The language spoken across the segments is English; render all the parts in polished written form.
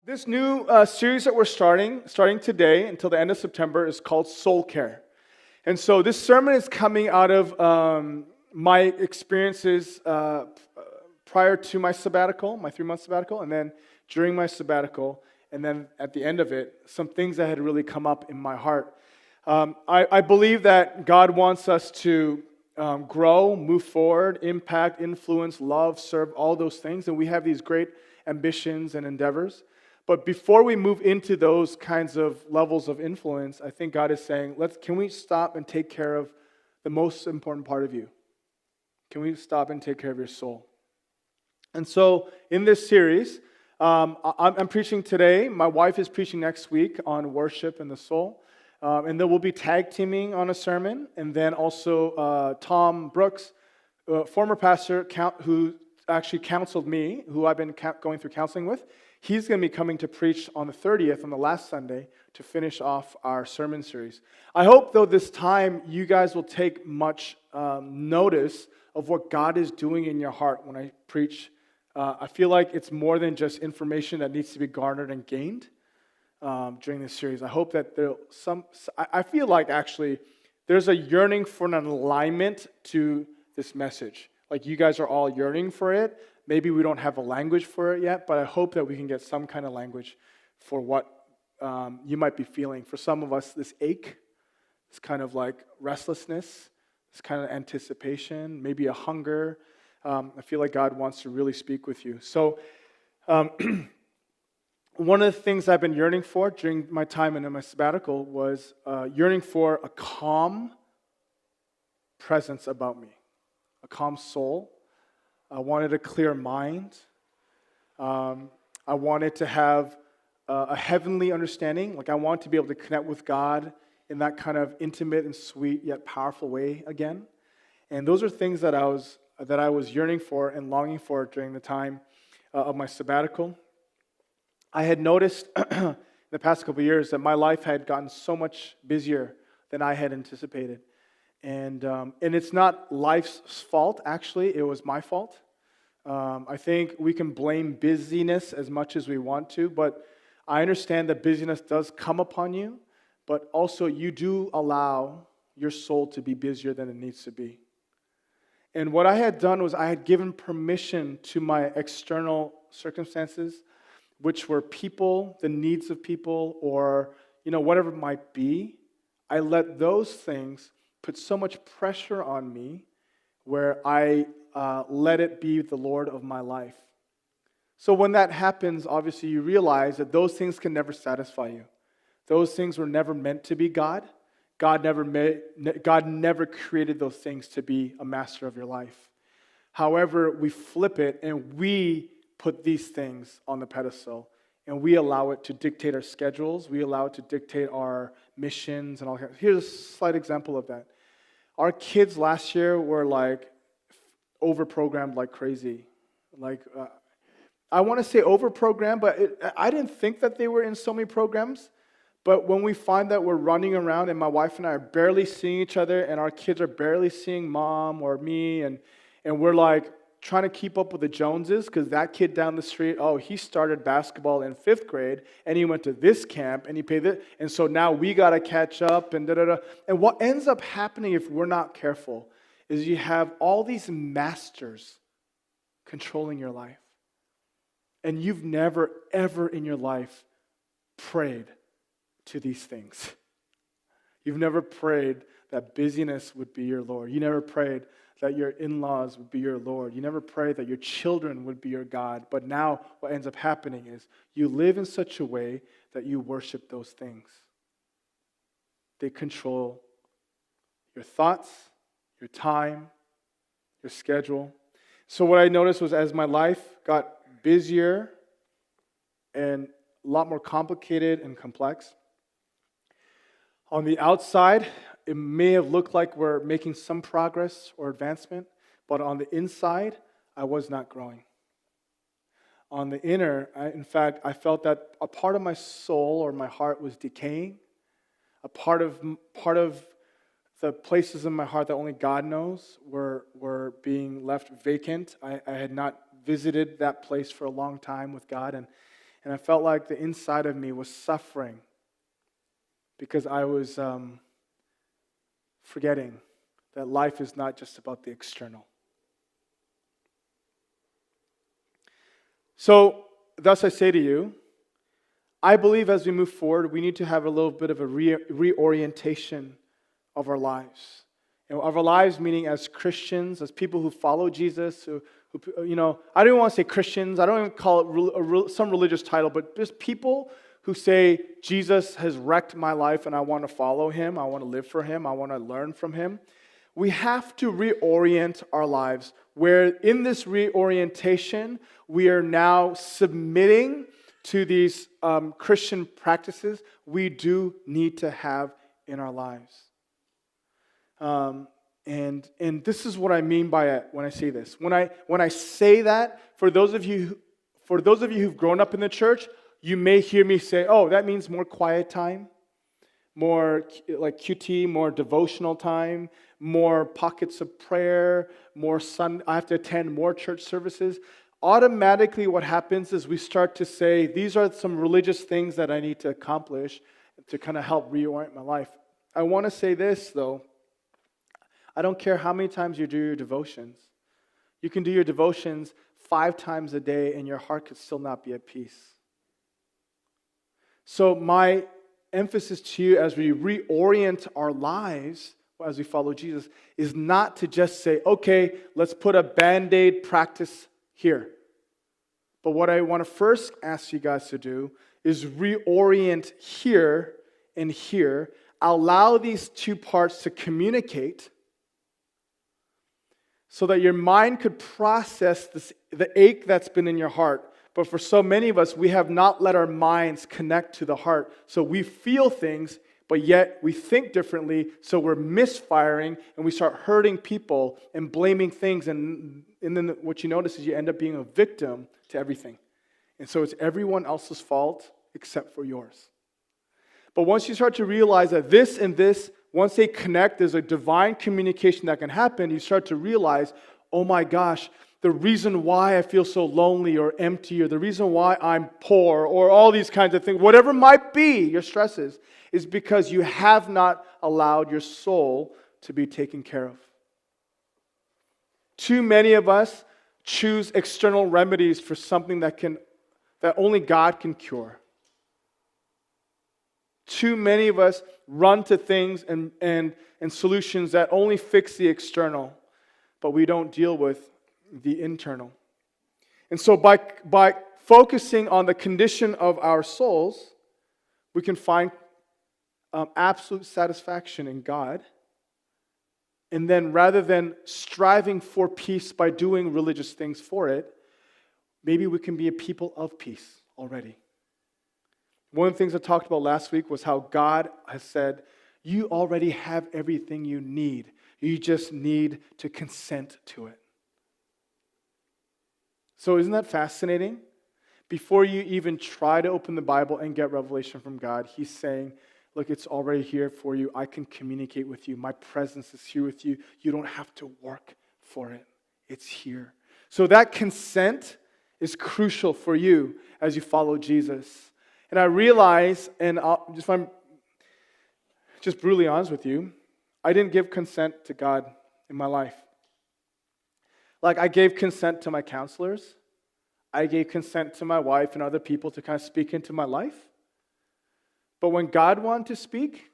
This new series that we're starting today until the end of September, is called Soul Care. And so this sermon is coming out of my experiences prior to my sabbatical, my 3-month sabbatical, and then during my sabbatical, and then at the end of it, some things that had really come up in my heart. I believe that God wants us to grow, move forward, impact, influence, love, serve, all those things, and we have these great ambitions and endeavors. But before we move into those kinds of levels of influence, I think God is saying, can we stop and take care of the most important part of you? Can we stop and take care of your soul? And so in this series, I'm preaching today. My wife is preaching next week on worship and the soul. And then we'll be tag teaming on a sermon. And then also Tom Brooks, former pastor who actually counseled me, who I've been going through counseling with, he's going to be coming to preach on the 30th, on the last Sunday, to finish off our sermon series. I hope, though, this time you guys will take much notice of what God is doing in your heart when I preach. I feel like it's more than just information that needs to be garnered and gained during this series. I hope that I feel like actually there's a yearning for an alignment to this message. Like you guys are all yearning for it. Maybe we don't have a language for it yet, but I hope that we can get some kind of language for what you might be feeling. For some of us, this ache, this kind of like restlessness, this kind of anticipation, maybe a hunger. I feel like God wants to really speak with you. So one of the things I've been yearning for during my time in my sabbatical was yearning for a calm presence about me, a calm soul. I wanted a clear mind. I wanted to have a heavenly understanding. Like I wanted to be able to connect with God in that kind of intimate and sweet yet powerful way again. And those are things that I was yearning for and longing for during the time of my sabbatical. I had noticed in the past couple of years that my life had gotten so much busier than I had anticipated. And it's not life's fault, actually. It was my fault. I think we can blame busyness as much as we want to, but I understand that busyness does come upon you, but also you do allow your soul to be busier than it needs to be. And what I had done was I had given permission to my external circumstances, which were people, the needs of people, or whatever it might be. I let those things put so much pressure on me where I let it be the Lord of my life. So when that happens, obviously you realize that those things can never satisfy you. Those things were never meant to be God. God never created those things to be a master of your life. However, we flip it and we put these things on the pedestal and we allow it to dictate our schedules. We allow it to dictate our missions and all that. Here's a slight example of that. Our kids last year were like over-programmed like crazy. I want to say over-programmed, but I didn't think that they were in so many programs. But when we find that we're running around and my wife and I are barely seeing each other and our kids are barely seeing mom or me and we're like trying to keep up with the Joneses because that kid down the street, he started basketball in 5th grade and he went to this camp and he paid this. And so now we got to catch up and da-da-da. And what ends up happening if we're not careful is you have all these masters controlling your life. And you've never, ever in your life prayed to these things. You've never prayed that busyness would be your Lord. You never prayed that your in-laws would be your Lord. You never prayed that your children would be your God. But now what ends up happening is you live in such a way that you worship those things. They control your thoughts, your time, your schedule. So what I noticed was as my life got busier and a lot more complicated and complex, on the outside, it may have looked like we're making some progress or advancement, but on the inside, I was not growing. On the inner, in fact, I felt that a part of my soul or my heart was decaying. A part of the places in my heart that only God knows were being left vacant. I had not visited that place for a long time with God, And I felt like the inside of me was suffering because I was forgetting that life is not just about the external. So, thus I say to you, I believe as we move forward, we need to have a little bit of a reorientation of our lives. Of our lives, meaning as Christians, as people who follow Jesus, who I don't even want to say Christians, I don't even call it some religious title, but just people who say, Jesus has wrecked my life and I want to follow him, I want to live for him, I want to learn from him. We have to reorient our lives, where in this reorientation, we are now submitting to these Christian practices we do need to have in our lives. And this is what I mean by it when I say this. When I say that, for those of you who've grown up in the church, you may hear me say, "Oh, that means more quiet time, more like QT, more devotional time, more pockets of prayer, I have to attend more church services." Automatically what happens is we start to say, these are some religious things that I need to accomplish to kind of help reorient my life. I want to say this, though. I don't care how many times you do your devotions. You can do your devotions 5 times a day and your heart could still not be at peace. So my emphasis to you as we reorient our lives as we follow Jesus is not to just say, okay, let's put a Band-Aid practice here. But what I want to first ask you guys to do is reorient here and here. Allow these two parts to communicate so that your mind could process the ache that's been in your heart. But for so many of us, we have not let our minds connect to the heart. So we feel things, but yet we think differently, so we're misfiring, and we start hurting people and blaming things, and then what you notice is you end up being a victim to everything. And so it's everyone else's fault except for yours. But once you start to realize that this and this, once they connect, there's a divine communication that can happen, you start to realize, oh my gosh, the reason why I feel so lonely or empty, or the reason why I'm poor, or all these kinds of things, whatever might be your stresses, is because you have not allowed your soul to be taken care of. Too many of us choose external remedies for something that only God can cure. Too many of us run to things and solutions that only fix the external, but we don't deal with the internal. And so by focusing on the condition of our souls, we can find absolute satisfaction in God. And then rather than striving for peace by doing religious things for it, maybe we can be a people of peace already. One of the things I talked about last week was how God has said, you already have everything you need. You just need to consent to it. So isn't that fascinating? Before you even try to open the Bible and get revelation from God, he's saying, look, it's already here for you. I can communicate with you. My presence is here with you. You don't have to work for it. It's here. So that consent is crucial for you as you follow Jesus. And I realize, and if I'm just brutally honest with you, I didn't give consent to God in my life. Like, I gave consent to my counselors. I gave consent to my wife and other people to kind of speak into my life. But when God wanted to speak,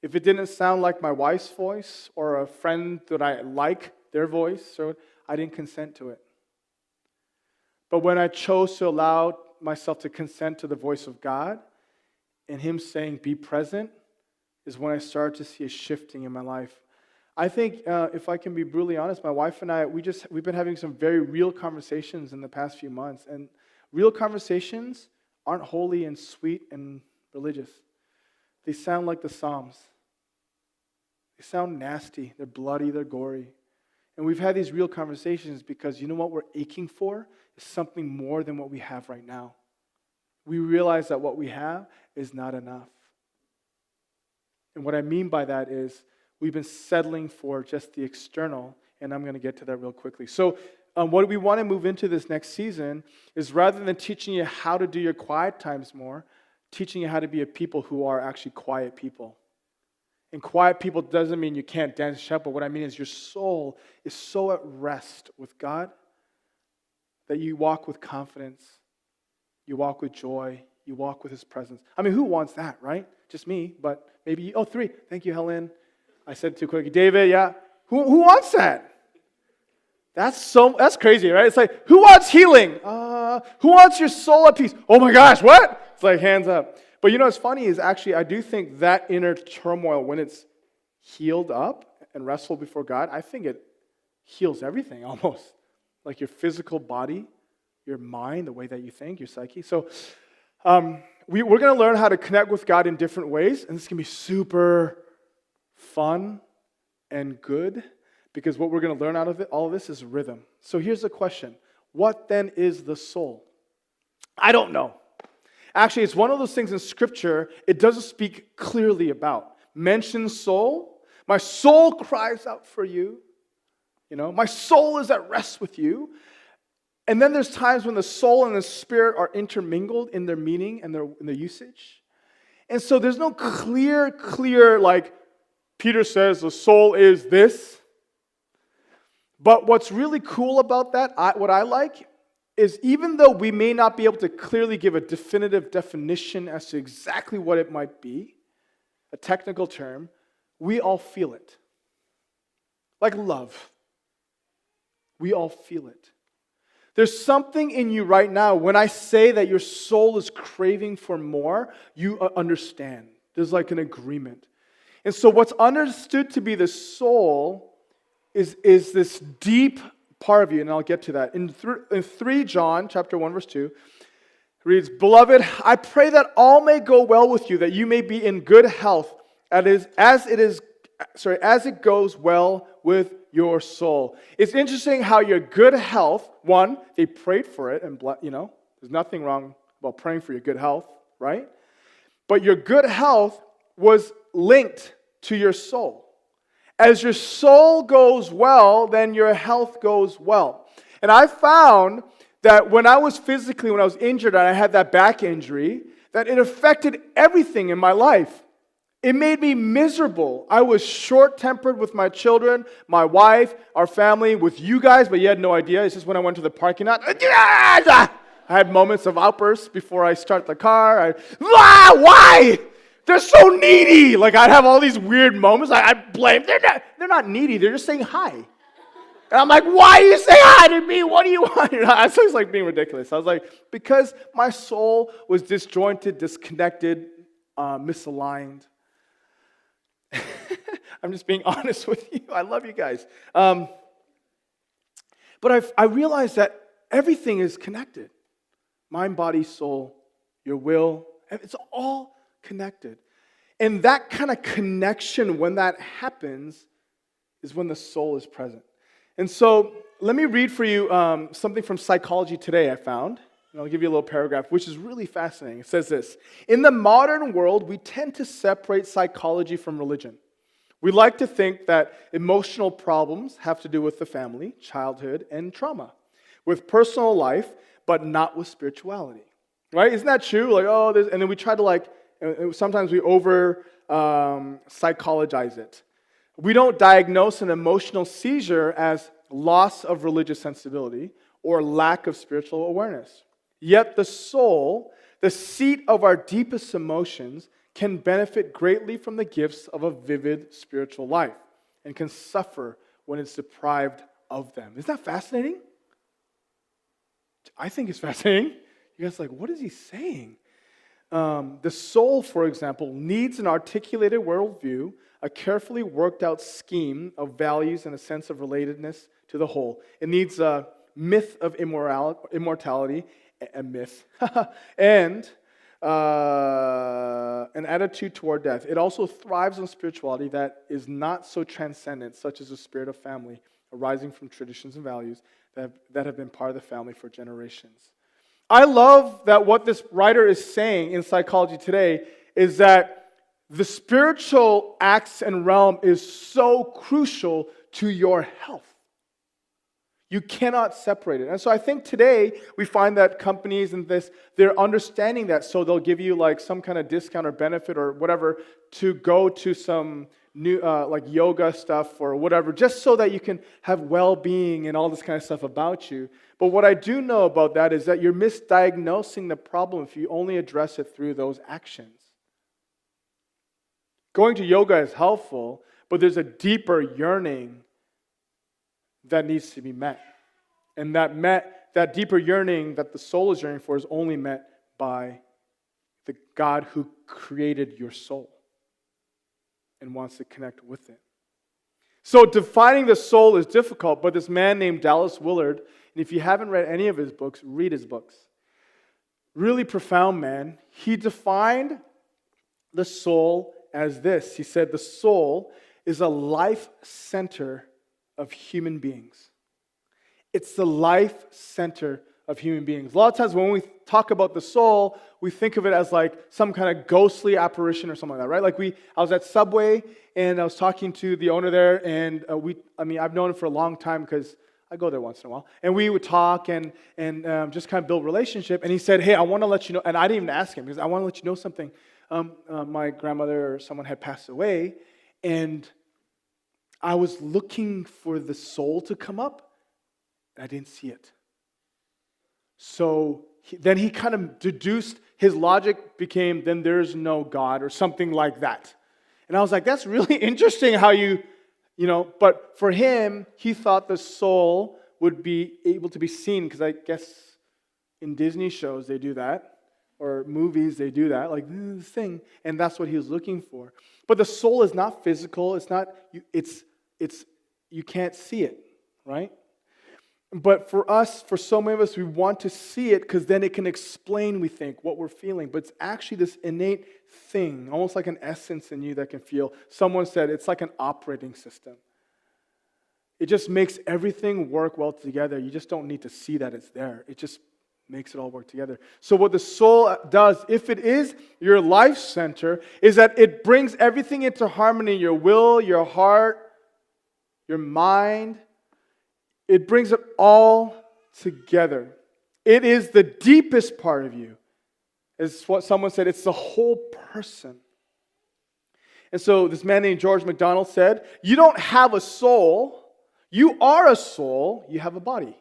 if it didn't sound like my wife's voice or a friend that I like their voice, so I didn't consent to it. But when I chose to allow myself to consent to the voice of God and him saying, be present, is when I started to see a shifting in my life. I think, if I can be brutally honest, my wife and I, we've been having some very real conversations in the past few months. And real conversations aren't holy and sweet and religious. They sound like the Psalms. They sound nasty. They're bloody. They're gory. And we've had these real conversations because you know what we're aching for is something more than what we have right now. We realize that what we have is not enough. And what I mean by that is we've been settling for just the external, and I'm going to get to that real quickly. So what we want to move into this next season is rather than teaching you how to do your quiet times more, teaching you how to be a people who are actually quiet people. And quiet people doesn't mean you can't dance and shout, but what I mean is your soul is so at rest with God that you walk with confidence, you walk with joy, you walk with His presence. I mean, who wants that, right? Just me, but maybe you. Oh, 3. Thank you, Helen. I said it too quick. David, yeah. Who wants that? That's crazy, right? It's like, who wants healing? Who wants your soul at peace? Oh my gosh, what? It's like, hands up. But you know what's funny is actually I do think that inner turmoil, when it's healed up and restful before God, I think it heals everything almost. Like your physical body, your mind, the way that you think, your psyche. So we're going to learn how to connect with God in different ways, and this can be super fun and good because what we're going to learn out of it, all of this, is rhythm. So here's the question. What then is the soul? I don't know. Actually, it's one of those things in Scripture it doesn't speak clearly about. Mentions soul. My soul cries out for you. You know, my soul is at rest with you. And then there's times when the soul and the spirit are intermingled in their meaning and in their usage. And so there's no clear, like Peter says, the soul is this. But what's really cool about that, what I like, is even though we may not be able to clearly give a definitive definition as to exactly what it might be, a technical term, we all feel it. Like love. We all feel it. There's something in you right now, when I say that your soul is craving for more, you understand. There's like an agreement. And so what's understood to be the soul is this deep part of you, and I'll get to that. In 3 John, chapter 1, verse 2, it reads, Beloved, I pray that all may go well with you, that you may be in good health, as it goes well with your soul. It's interesting how your good health, one, they prayed for it, and there's nothing wrong about praying for your good health, right? But your good health was linked to your soul. As your soul goes well, then your health goes well. And I found that when I was injured and I had that back injury, that it affected everything in my life. It made me miserable. I was short-tempered with my children, my wife, our family, with you guys, but you had no idea. It's just when I went to the parking lot, I had moments of outbursts before I start the car. Why? They're so needy. Like I'd have all these weird moments. I blame. They're not needy. They're just saying hi. And I'm like, why are you saying hi to me? What do you want? I was like being ridiculous. I was like, because my soul was disjointed, disconnected, misaligned. I'm just being honest with you. I love you guys. But I realized that everything is connected. Mind, body, soul, your will. It's all connected. And that kind of connection, when that happens, is when the soul is present. And so let me read for you something from Psychology Today I found. And I'll give you a little paragraph, which is really fascinating. It says this: In the modern world, we tend to separate psychology from religion. We like to think that emotional problems have to do with the family, childhood, and trauma, with personal life, but not with spirituality. Right? Isn't that true? Like, and then we try to sometimes we over psychologize it. We don't diagnose an emotional seizure as loss of religious sensibility or lack of spiritual awareness. Yet the soul, the seat of our deepest emotions, can benefit greatly from the gifts of a vivid spiritual life and can suffer when it's deprived of them. Isn't that fascinating? I think it's fascinating. You guys are like, what is he saying? The soul, for example, needs an articulated worldview, a carefully worked out scheme of values and a sense of relatedness to the whole. It needs a myth of immortality, a myth, and an attitude toward death. It also thrives on spirituality that is not so transcendent, such as the spirit of family, arising from traditions and values that have been part of the family for generations. I love that what this writer is saying in Psychology Today is that the spiritual acts and realm is so crucial to your health. You cannot separate it. And so I think today we find that companies and this, they're understanding that, so they'll give you like some kind of discount or benefit or whatever to go to some new like yoga stuff or whatever, just so that you can have well-being and all this kind of stuff about you. But what I do know about that is that you're misdiagnosing the problem if you only address it through those actions. Going to yoga is helpful, but there's a deeper yearning that needs to be met. And that deeper yearning that the soul is yearning for is only met by the God who created your soul and wants to connect with it. So defining the soul is difficult, but this man named Dallas Willard, and if you haven't read any of his books, read his books. Really profound man. He defined the soul as this. He said the soul is a life center of human beings. It's the life center of human beings. A lot of times when we talk about the soul, we think of it as like some kind of ghostly apparition or something like that, right? Like I was at Subway and I was talking to the owner there, and I've known him for a long time because I go there once in a while, and we would talk and just kind of build relationship. And he said, "Hey, I want to let you know," and I didn't even ask him because I want to let you know something. My grandmother or someone had passed away, and I was looking for the soul to come up, and I didn't see it. So then he kind of deduced, his logic became, then there's no God or something like that. And I was like, that's really interesting how you know, but for him, he thought the soul would be able to be seen, because I guess in Disney shows they do that, or movies they do that, like this thing, and that's what he was looking for. But the soul is not physical, you can't see it, right? But for us, for so many of us, we want to see it because then it can explain, we think, what we're feeling. But it's actually this innate thing, almost like an essence in you that can feel. Someone said it's like an operating system. It just makes everything work well together. You just don't need to see that it's there. It just makes it all work together. So what the soul does, if it is your life center, is that it brings everything into harmony, your will, your heart, your mind. It brings it all together. It is the deepest part of you. As what someone said, it's the whole person. And so this man named George MacDonald said, you don't have a soul. You are a soul. You have a body.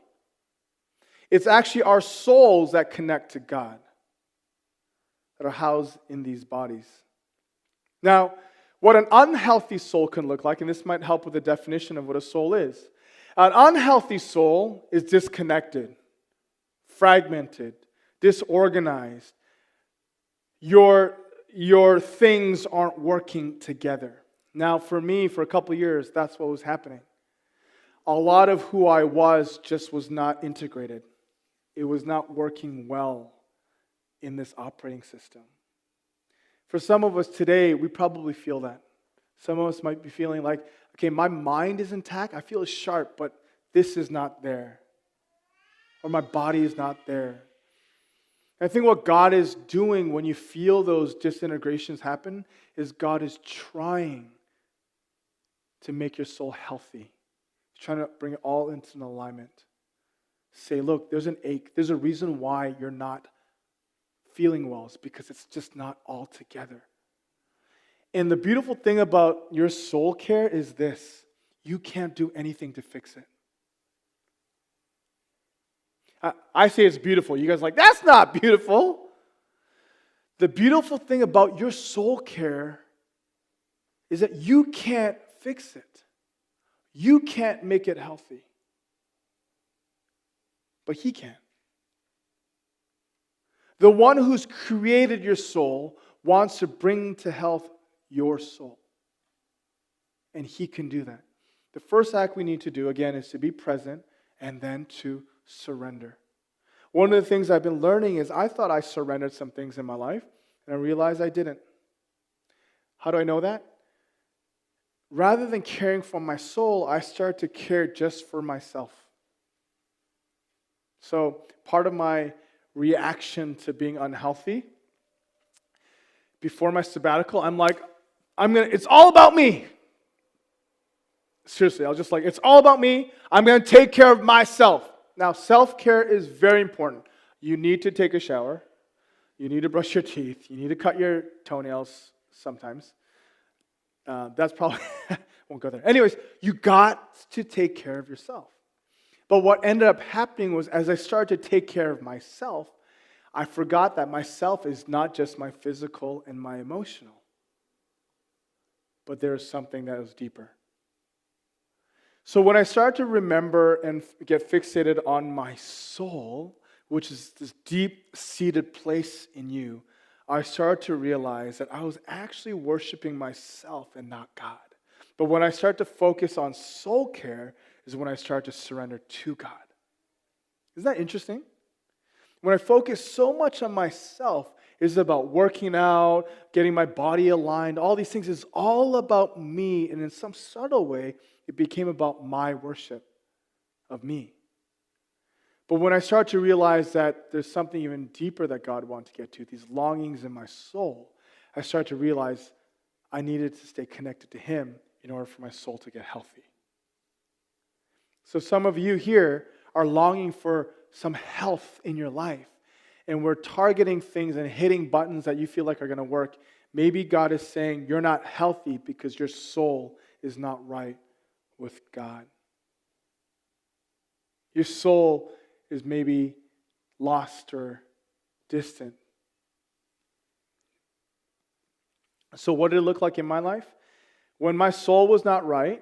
It's actually our souls that connect to God, that are housed in these bodies. Now, what an unhealthy soul can look like, and this might help with the definition of what a soul is. An unhealthy soul is disconnected, fragmented, disorganized. Your things aren't working together. Now, for me, for a couple of years, that's what was happening. A lot of who I was just was not integrated. It was not working well in this operating system. For some of us today, we probably feel that. Some of us might be feeling like, okay, my mind is intact, I feel sharp, but this is not there. Or my body is not there. I think what God is doing when you feel those disintegrations happen is God is trying to make your soul healthy. He's trying to bring it all into an alignment. Say, look, there's an ache. There's a reason why you're not feeling well. It's because it's just not all together. And the beautiful thing about your soul care is this. You can't do anything to fix it. I say it's beautiful. You guys are like, that's not beautiful. The beautiful thing about your soul care is that you can't fix it. You can't make it healthy. But He can. The one who's created your soul wants to bring to health your soul. And He can do that. The first act we need to do, again, is to be present and then to surrender. One of the things I've been learning is I thought I surrendered some things in my life, and I realized I didn't. How do I know that? Rather than caring for my soul, I started to care just for myself. So part of my reaction to being unhealthy, before my sabbatical, I'm like, it's all about me. Seriously, I was just like, it's all about me. I'm going to take care of myself. Now, self-care is very important. You need to take a shower. You need to brush your teeth. You need to cut your toenails sometimes. That's probably, won't go there. Anyways, you got to take care of yourself. But what ended up happening was as I started to take care of myself, I forgot that myself is not just my physical and my emotional, but there is something that is deeper. So when I start to remember and get fixated on my soul, which is this deep-seated place in you, I start to realize that I was actually worshiping myself and not God. But when I start to focus on soul care is when I start to surrender to God. Isn't that interesting? When I focus so much on myself, it's about working out, getting my body aligned, all these things is all about me, and in some subtle way, it became about my worship of me. But when I start to realize that there's something even deeper that God wants to get to, these longings in my soul, I start to realize I needed to stay connected to Him in order for my soul to get healthy. So some of you here are longing for some health in your life, and we're targeting things and hitting buttons that you feel like are going to work. Maybe God is saying you're not healthy because your soul is not right with God. Your soul is maybe lost or distant. So what did it look like in my life? When my soul was not right,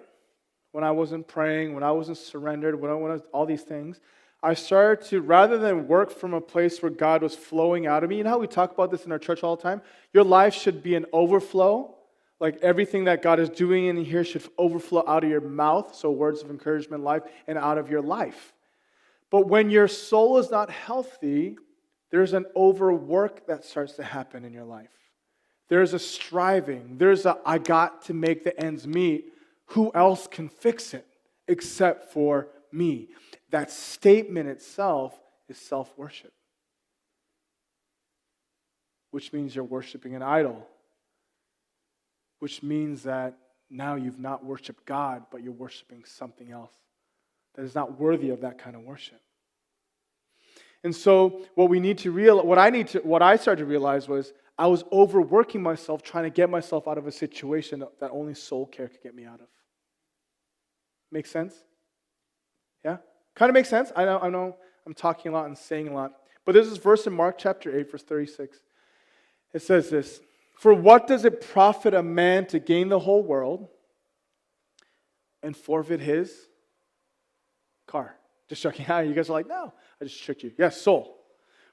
when I wasn't praying, when I wasn't surrendered, when I was all these things, I started to, rather than work from a place where God was flowing out of me, you know how we talk about this in our church all the time? Your life should be an overflow. Like everything that God is doing in here should overflow out of your mouth, so words of encouragement, life, and out of your life. But when your soul is not healthy, there's an overwork that starts to happen in your life. There's a striving. There's a, I got to make the ends meet. Who else can fix it except for me? That statement itself is self-worship, which means you're worshiping an idol, which means that now you've not worshiped God, but you're worshiping something else that is not worthy of that kind of worship. And so what we need to realize, what I started to realize was I was overworking myself trying to get myself out of a situation that only soul care could get me out of. Make sense? Yeah? Kind of makes sense. I know I'm talking a lot and saying a lot. But there's this verse in Mark chapter 8, verse 36. It says this, "For what does it profit a man to gain the whole world and forfeit his car?" Just joking. You guys are like, no, I just tricked you. Yes, soul.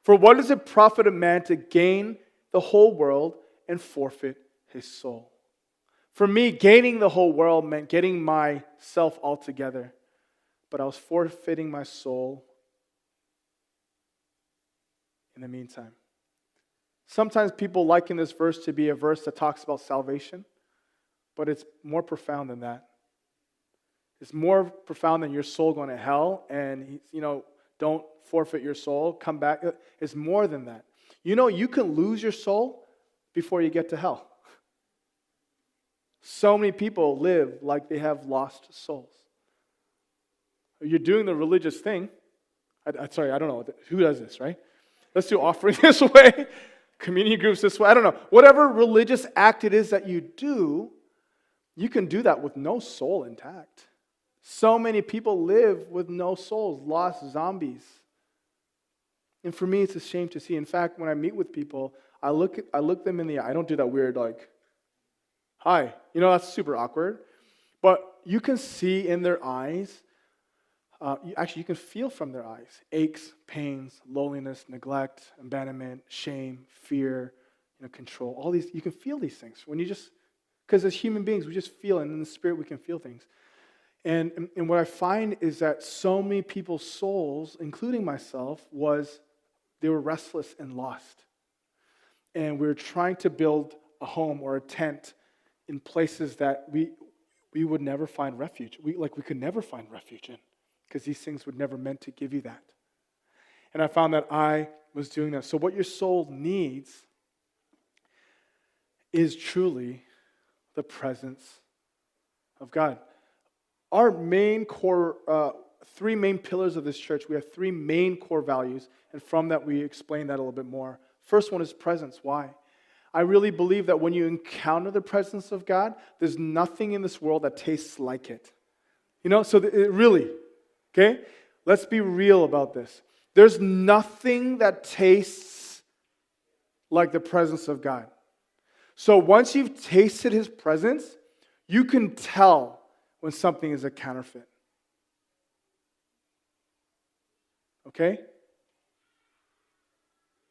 "For what does it profit a man to gain the whole world and forfeit his soul?" For me, gaining the whole world meant getting myself all together. But I was forfeiting my soul in the meantime. Sometimes people liken this verse to be a verse that talks about salvation, but it's more profound than that. It's more profound than your soul going to hell and, don't forfeit your soul, come back. It's more than that. You can lose your soul before you get to hell. So many people live like they have lost souls. You're doing the religious thing. I don't know. Who does this, right? Let's do offering this way, community groups this way. I don't know. Whatever religious act it is that you do, you can do that with no soul intact. So many people live with no souls, lost zombies. And for me, it's a shame to see. In fact, when I meet with people, I look them in the eye. I don't do that weird, like, hi. That's super awkward. But you can see in their eyes, you can feel from their eyes, aches, pains, loneliness, neglect, abandonment, shame, fear, control. All these, you can feel these things. Because as human beings, we just feel, and in the spirit, we can feel things. And what I find is that so many people's souls, including myself, they were restless and lost. And we were trying to build a home or a tent in places that we would never find refuge. We could never find refuge in, because these things were never meant to give you that. And I found that I was doing that. So what your soul needs is truly the presence of God. Our main core, three main pillars of this church, we have three main core values, and from that we explain that a little bit more. First one is presence. Why? I really believe that when you encounter the presence of God, there's nothing in this world that tastes like it. So it really, okay? Let's be real about this. There's nothing that tastes like the presence of God. So once you've tasted His presence, you can tell when something is a counterfeit. Okay?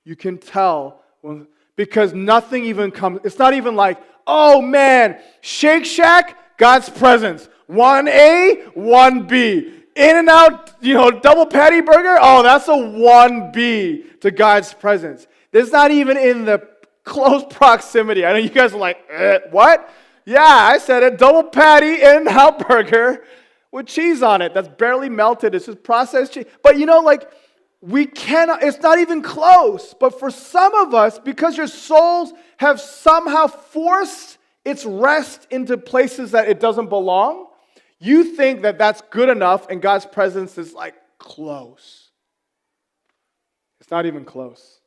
You can tell because nothing even comes. It's not even like, oh man, Shake Shack, God's presence. 1A, 1B. In-N-Out, double patty burger. Oh, that's a 1B to God's presence. There's not even in the close proximity. I know you guys are like, what? Yeah, I said it. Double patty In-N-Out burger with cheese on it. That's barely melted. It's just processed cheese. But we cannot, it's not even close. But for some of us, because your souls have somehow forced its rest into places that it doesn't belong, you think that that's good enough and God's presence is like close. It's not even close.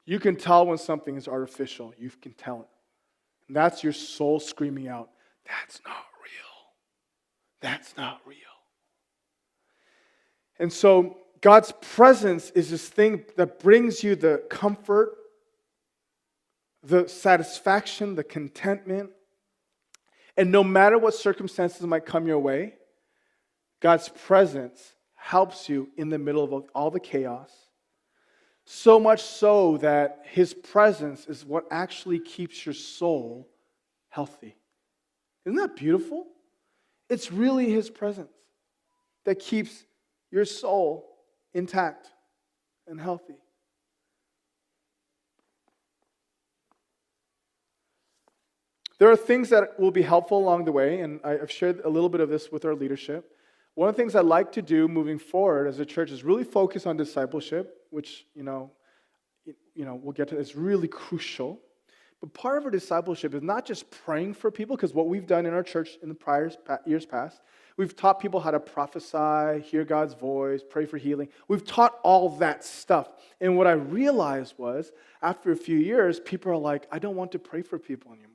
You can tell when something is artificial. You can tell it. And that's your soul screaming out, that's not real. That's not real. And so God's presence is this thing that brings you the comfort, the satisfaction, the contentment. And no matter what circumstances might come your way, God's presence helps you in the middle of all the chaos. So much so that His presence is what actually keeps your soul healthy. Isn't that beautiful? It's really His presence that keeps your soul intact and healthy. There are things that will be helpful along the way, and I've shared a little bit of this with our leadership. One of the things I'd like to do moving forward as a church is really focus on discipleship, which, we'll get to. It's really crucial. But part of our discipleship is not just praying for people, because what we've done in our church in the years past, we've taught people how to prophesy, hear God's voice, pray for healing. We've taught all that stuff. And what I realized was, after a few years, people are like, I don't want to pray for people anymore.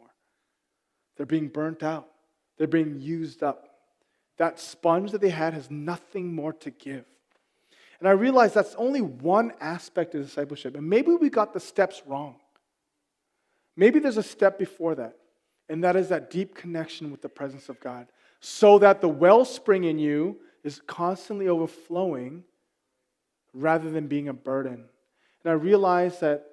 They're being burnt out. They're being used up. That sponge that they had has nothing more to give. And I realized that's only one aspect of discipleship. And maybe we got the steps wrong. Maybe there's a step before that. And that is that deep connection with the presence of God. So that the wellspring in you is constantly overflowing rather than being a burden. And I realized that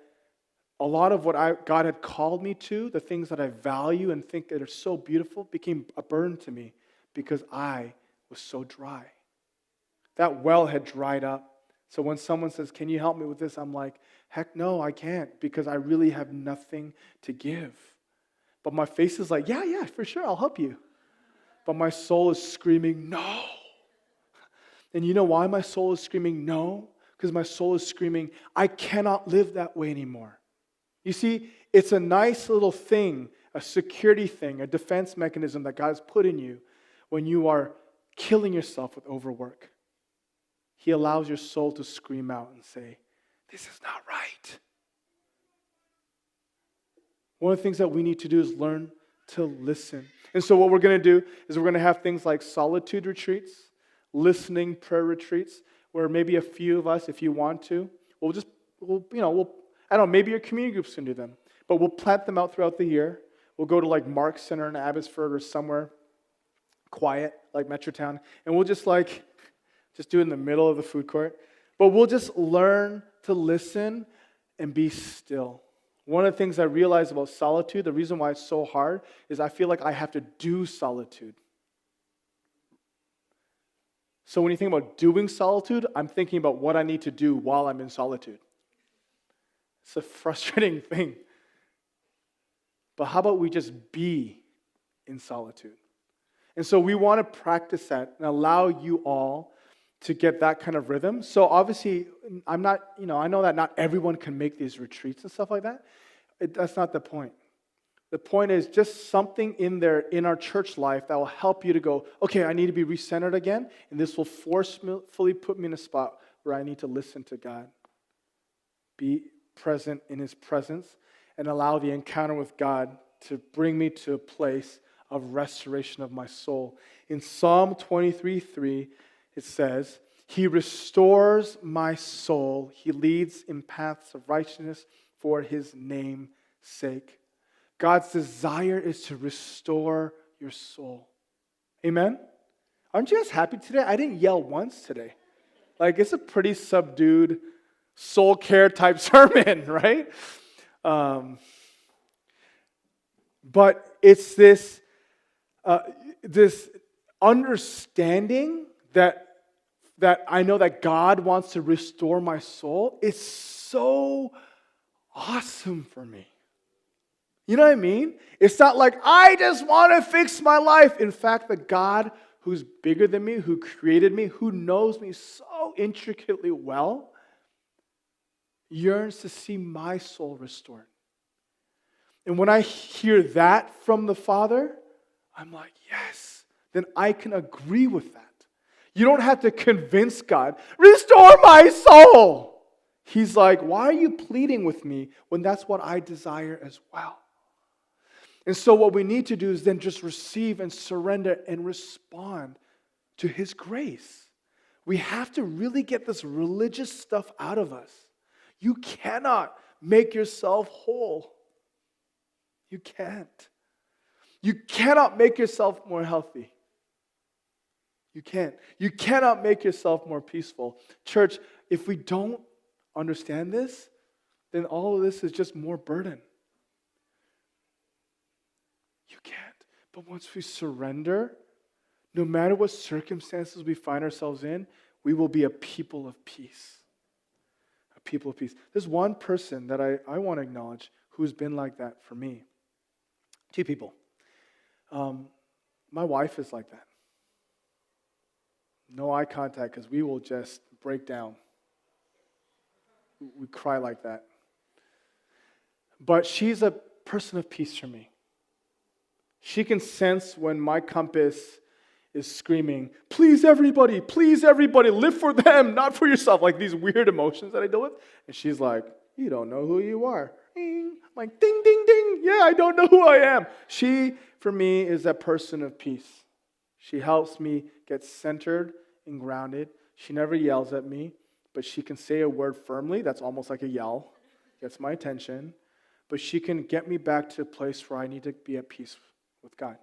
a lot of what God had called me to, the things that I value and think that are so beautiful, became a burden to me because I was so dry. That well had dried up. So when someone says, can you help me with this? I'm like, heck no, I can't, because I really have nothing to give. But my face is like, yeah, for sure, I'll help you. But my soul is screaming, no. And you know why my soul is screaming no? Because my soul is screaming, I cannot live that way anymore. You see, it's a nice little thing, a security thing, a defense mechanism that God's put in you when you are killing yourself with overwork. He allows your soul to scream out and say, this is not right. One of the things that we need to do is learn to listen. And so what we're going to do is we're going to have things like solitude retreats, listening prayer retreats, where maybe a few of us, if you want to, I don't know, maybe your community groups can do them. But we'll plant them out throughout the year. We'll go to like Mark Center in Abbotsford or somewhere quiet, like Metrotown. And we'll just do it in the middle of the food court. But we'll just learn to listen and be still. One of the things I realized about solitude, the reason why it's so hard, is I feel like I have to do solitude. So when you think about doing solitude, I'm thinking about what I need to do while I'm in solitude. It's a frustrating thing. But how about we just be in solitude? And so we want to practice that and allow you all to get that kind of rhythm. So obviously, I know that not everyone can make these retreats and stuff like that. That's not the point. The point is just something in there in our church life that will help you to go, okay, I need to be recentered again, and this will forcefully put me in a spot where I need to listen to God, be present in His presence, and allow the encounter with God to bring me to a place of restoration of my soul. In Psalm 23:3, it says, He restores my soul. He leads in paths of righteousness for His name's sake. God's desire is to restore your soul. Amen? Aren't you guys happy today? I didn't yell once today. Like, it's a pretty subdued soul care type sermon, right? But it's this understanding that I know that God wants to restore my soul is so awesome for me. You know what I mean? It's not like, I just want to fix my life. In fact, the God who's bigger than me, who created me, who knows me so intricately well, yearns to see my soul restored. And when I hear that from the Father, I'm like, yes, then I can agree with that. You don't have to convince God, restore my soul. He's like, why are you pleading with me when that's what I desire as well? And so what we need to do is then just receive and surrender and respond to His grace. We have to really get this religious stuff out of us. You cannot make yourself whole. You can't. You cannot make yourself more healthy. You can't. You cannot make yourself more peaceful. Church, if we don't understand this, then all of this is just more burden. You can't. But once we surrender, no matter what circumstances we find ourselves in, we will be a people of peace. A people of peace. There's one person that I want to acknowledge who's been like that for me. Two people. My wife is like that. No eye contact because we will just break down. We cry like that. But she's a person of peace for me. She can sense when my compass is screaming, please everybody, live for them, not for yourself. Like these weird emotions that I deal with. And she's like, you don't know who you are. I'm like, ding, ding, ding. Yeah, I don't know who I am. She, for me, is a person of peace. She helps me get centered and grounded. She never yells at me, but she can say a word firmly. That's almost like a yell. Gets my attention. But she can get me back to a place where I need to be at peace with God.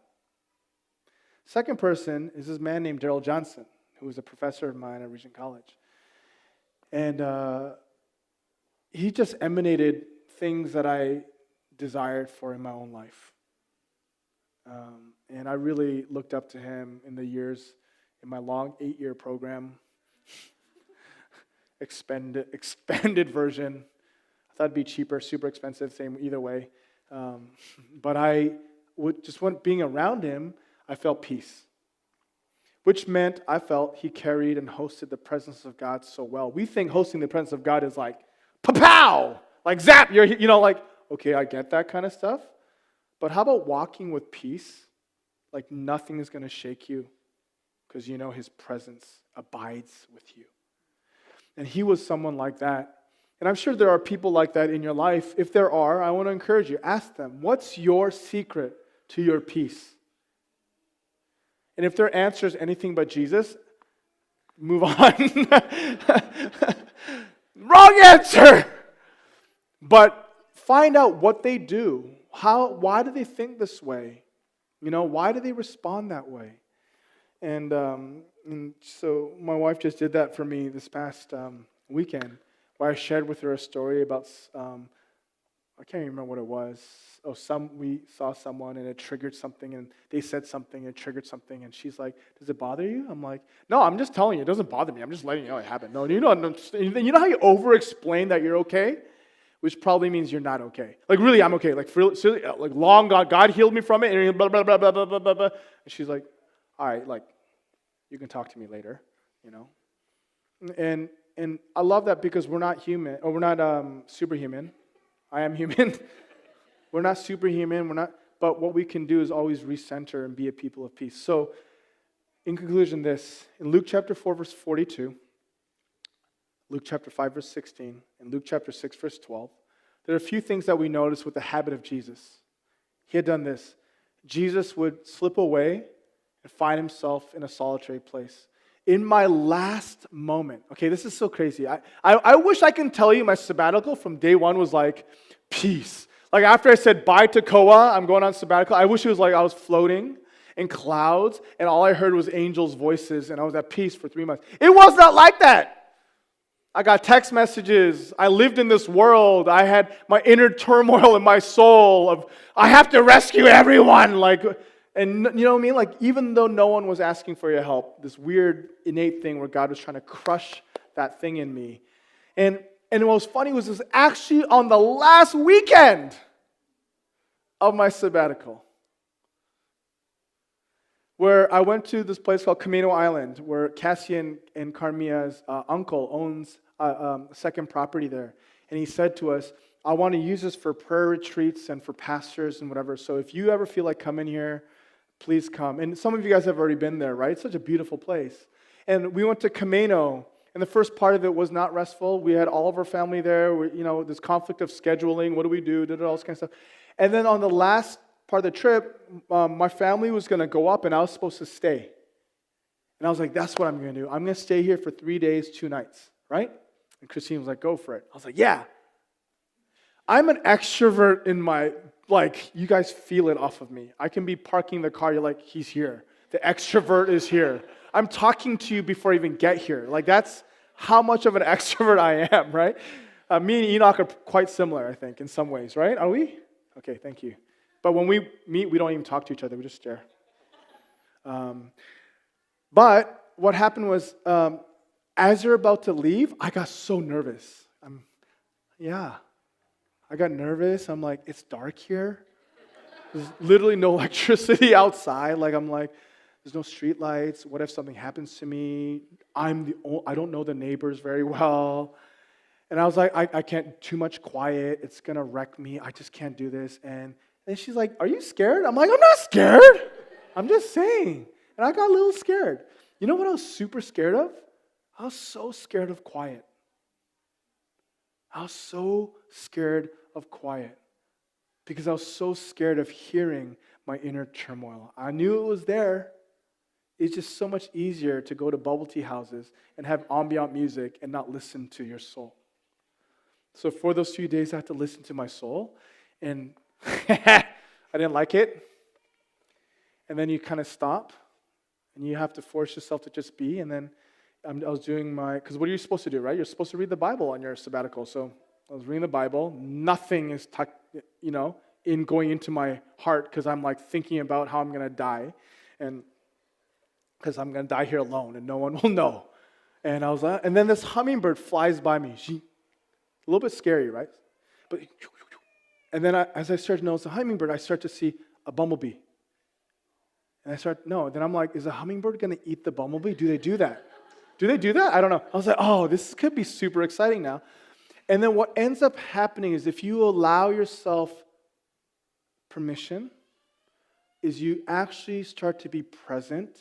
Second person is this man named Daryl Johnson, who was a professor of mine at Regent College. And he just emanated things that I desired for in my own life. And I really looked up to him in the years, in my long 8-year program. Expanded version. I thought it'd be cheaper, super expensive, same either way. But I would just being around him, I felt peace. Which meant I felt he carried and hosted the presence of God so well. We think hosting the presence of God is like, pa-pow! Like zap, like, okay, I get that kind of stuff. But how about walking with peace? Like nothing is going to shake you because you know His presence abides with you. And he was someone like that. And I'm sure there are people like that in your life. If there are, I want to encourage you. Ask them, what's your secret to your peace? And if their answer is anything but Jesus, move on. Wrong answer! But find out what they do. Why do they think this way? Why do they respond that way? And so my wife just did that for me this past weekend, where I shared with her a story about, I can't even remember what it was. We saw someone and it triggered something, and they said something and it triggered something, and she's like, does it bother you? I'm like, no, I'm just telling you, it doesn't bother me. I'm just letting you know it happened. No, you know how you over-explain that you're okay? Which probably means you're not okay. Like, really, I'm okay. Like, long God healed me from it, and blah, blah, blah, blah, blah, blah, blah, blah. And she's like, all right, like, you can talk to me later, And I love that because we're not human, or we're not superhuman. I am human. We're not superhuman. But what we can do is always recenter and be a people of peace. So, in conclusion, in Luke chapter 4, verse 42, Luke chapter 5, verse 16, and Luke chapter 6, verse 12, there are a few things that we notice with the habit of Jesus. He had done this. Jesus would slip away and find himself in a solitary place. In my last moment, okay, this is so crazy. I wish I can tell you my sabbatical from day one was like peace. Like after I said bye to COAH, I'm going on sabbatical, I wish it was like I was floating in clouds and all I heard was angels' voices and I was at peace for 3 months. It was not like that. I got text messages. I lived in this world. I had my inner turmoil in my soul of, I have to rescue everyone. And you know what I mean? Like, even though no one was asking for your help, this weird innate thing where God was trying to crush that thing in me. And what was funny was it was actually on the last weekend of my sabbatical, where I went to this place called Camino Island, where Cassian and Carmia's uncle owns a second property there. And he said to us, I want to use this for prayer retreats and for pastors and whatever. So if you ever feel like coming here, please come. And some of you guys have already been there, right? It's such a beautiful place. And we went to Camino, and the first part of it was not restful. We had all of our family there. This conflict of scheduling. What do we do? Did all this kind of stuff. And then on the last part of the trip, my family was going to go up, and I was supposed to stay. And I was like, that's what I'm going to do. I'm going to stay here for 3 days, 2 nights, right? And Christine was like, go for it. I was like, yeah. I'm an extrovert in my, you guys feel it off of me. I can be parking the car, you're like, he's here. The extrovert is here. I'm talking to you before I even get here. That's how much of an extrovert I am, right? Me and Enoch are quite similar, I think, in some ways, right? Are we? Okay, thank you. But when we meet, we don't even talk to each other. We just stare. But what happened was, as you're about to leave, I got so nervous. I got nervous. I'm like, it's dark here. There's literally no electricity outside. I'm like, there's no street lights. What if something happens to me? I don't know the neighbors very well. And I was like, I can't, too much quiet. It's going to wreck me. I just can't do this. And she's like, are you scared? I'm like, I'm not scared. I'm just saying. And I got a little scared. You know what I was super scared of? I was so scared of quiet. I was so scared of quiet because I was so scared of hearing my inner turmoil. I knew it was there. It's just so much easier to go to bubble tea houses and have ambient music and not listen to your soul. So for those few days, I had to listen to my soul, and I didn't like it. And then you kind of stop, and you have to force yourself to just be, and then I was doing because what are you supposed to do, right? You're supposed to read the Bible on your sabbatical. So I was reading the Bible. Nothing is, in going into my heart because I'm thinking about how I'm going to die, and because I'm going to die here alone and no one will know. And I was and then this hummingbird flies by me. A little bit scary, right? But and then as I start to notice the hummingbird, I start to see a bumblebee. And then I'm like, is a hummingbird going to eat the bumblebee? Do they do that? Do they do that? I don't know. I was like, oh, this could be super exciting now. And then what ends up happening is if you allow yourself permission, is you actually start to be present.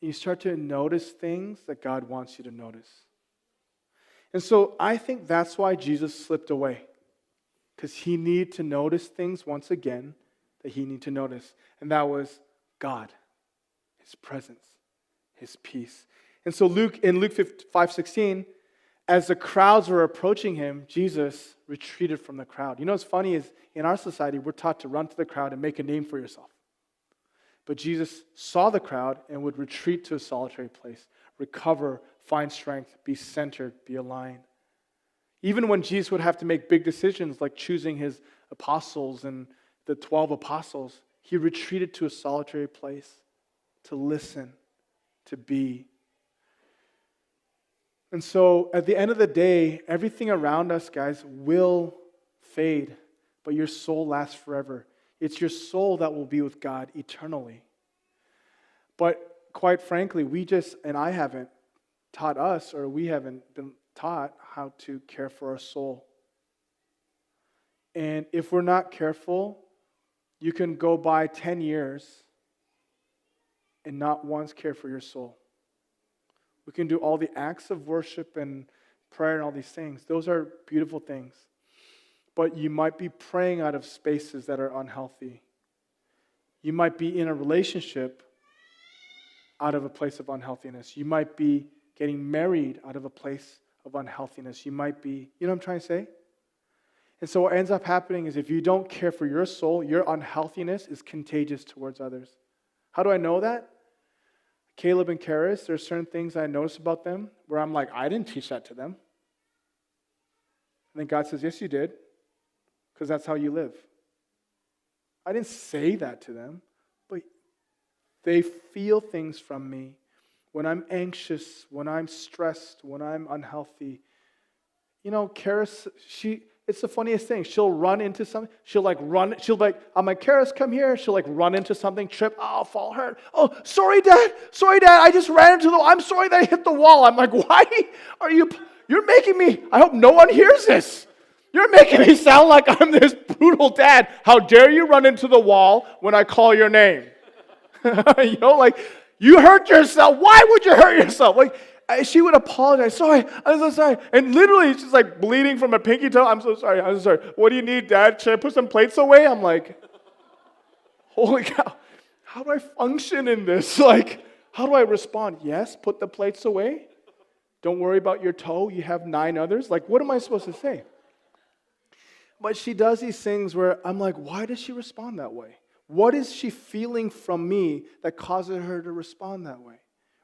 And you start to notice things that God wants you to notice. And so I think that's why Jesus slipped away. Because he needed to notice things once again that he needed to notice. And that was God, his presence, his peace. And so in Luke 5:16, as the crowds were approaching him, Jesus retreated from the crowd. You know what's funny is in our society, we're taught to run to the crowd and make a name for yourself. But Jesus saw the crowd and would retreat to a solitary place, recover, find strength, be centered, be aligned. Even when Jesus would have to make big decisions like choosing his apostles and the 12 apostles, he retreated to a solitary place to listen, to be. And so at the end of the day, everything around us, guys, will fade, but your soul lasts forever. It's your soul that will be with God eternally. But quite frankly, we haven't been taught how to care for our soul. And if we're not careful, you can go by 10 years and not once care for your soul. We can do all the acts of worship and prayer and all these things. Those are beautiful things. But you might be praying out of spaces that are unhealthy. You might be in a relationship out of a place of unhealthiness. You might be getting married out of a place of unhealthiness. You might be, you know what I'm trying to say? And so what ends up happening is if you don't care for your soul, your unhealthiness is contagious towards others. How do I know that? Caleb and Karis, there's certain things I notice about them where I'm like, I didn't teach that to them. And then God says, yes, you did, because that's how you live. I didn't say that to them, but they feel things from me. When I'm anxious, when I'm stressed, when I'm unhealthy. You know, Karis, it's the funniest thing. She'll run into something. I'm like, Karis, come here. She'll run into something, trip. Oh, fall hurt. Oh, sorry, Dad. I just ran into I'm sorry that I hit the wall. I'm like, why are you're making me, I hope no one hears this. You're making me sound like I'm this brutal dad. How dare you run into the wall when I call your name? You hurt yourself. Why would you hurt yourself? She would apologize. Sorry, I'm so sorry. And literally, she's bleeding from her pinky toe. I'm so sorry. What do you need, Dad? Should I put some plates away? I'm like, holy cow. How do I function in this? How do I respond? Yes, put the plates away. Don't worry about your toe. You have 9 others. What am I supposed to say? But she does these things where I'm like, why does she respond that way? What is she feeling from me that causes her to respond that way?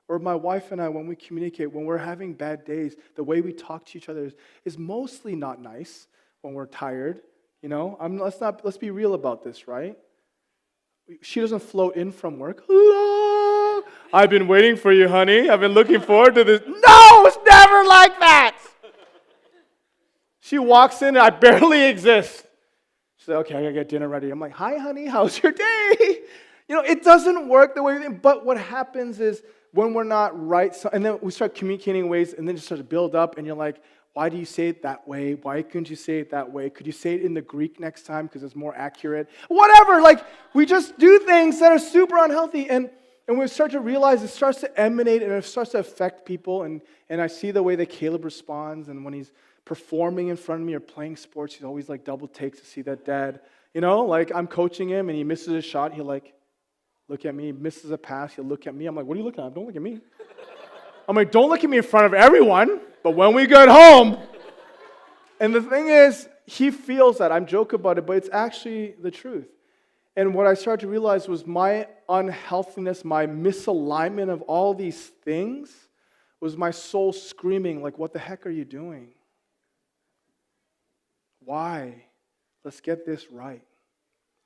Or my wife and I, when we communicate, when we're having bad days, the way we talk to each other is mostly not nice when we're tired. Let's be real about this, right? She doesn't float in from work. Hello, I've been waiting for you, honey. I've been looking forward to this. No, it's never like that. She walks in and I barely exist. She said, okay, I gotta get dinner ready. I'm like, hi, honey, how's your day? It doesn't work the way we think. But what happens is, when we're not right, and then we start communicating in ways, and then it starts to build up, and you're like, why do you say it that way? Why couldn't you say it that way? Could you say it in the Greek next time because it's more accurate? Whatever, we just do things that are super unhealthy, and we start to realize it starts to emanate, and it starts to affect people, and I see the way that Caleb responds, and when he's performing in front of me or playing sports, he's always double takes to see that dad, I'm coaching him, and he misses a shot, he'll look at me, he misses a pass, he'll look at me. I'm like, what are you looking at? Don't look at me. I'm like, don't look at me in front of everyone, but when we get home. And the thing is, he feels that. I'm joking about it, but it's actually the truth. And what I started to realize was my unhealthiness, my misalignment of all these things was my soul screaming, what the heck are you doing? Why? Let's get this right.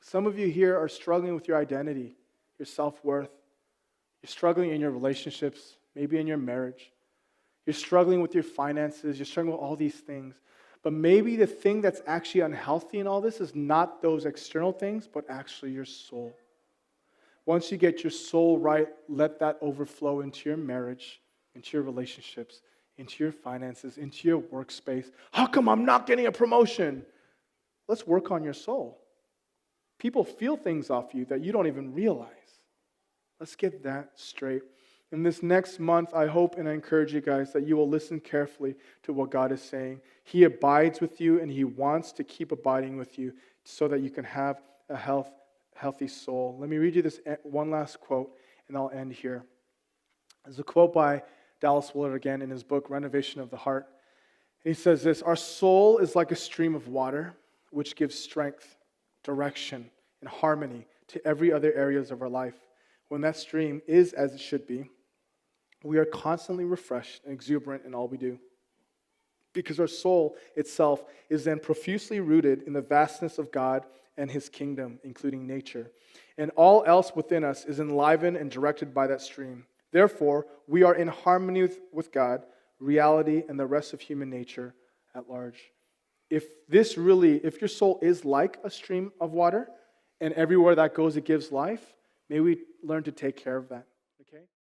Some of you here are struggling with your identity, your self-worth. You're struggling in your relationships, maybe in your marriage. You're struggling with your finances. You're struggling with all these things. But maybe the thing that's actually unhealthy in all this is not those external things, but actually your soul. Once you get your soul right, let that overflow into your marriage, into your relationships, into your finances, into your workspace. How come I'm not getting a promotion? Let's work on your soul. People feel things off you that you don't even realize. Let's get that straight. In this next month, I hope and I encourage you guys that you will listen carefully to what God is saying. He abides with you and He wants to keep abiding with you so that you can have a healthy soul. Let me read you this one last quote and I'll end here. There's a quote by Dallas Willard again in his book, Renovation of the Heart. He says this, our soul is like a stream of water which gives strength, direction, and harmony to every other areas of our life. When that stream is as it should be, we are constantly refreshed and exuberant in all we do. Because our soul itself is then profusely rooted in the vastness of God and His kingdom, including nature. And all else within us is enlivened and directed by that stream. Therefore, we are in harmony with God, reality, and the rest of human nature at large. If your soul is like a stream of water, and everywhere that goes it gives life, may we learn to take care of that.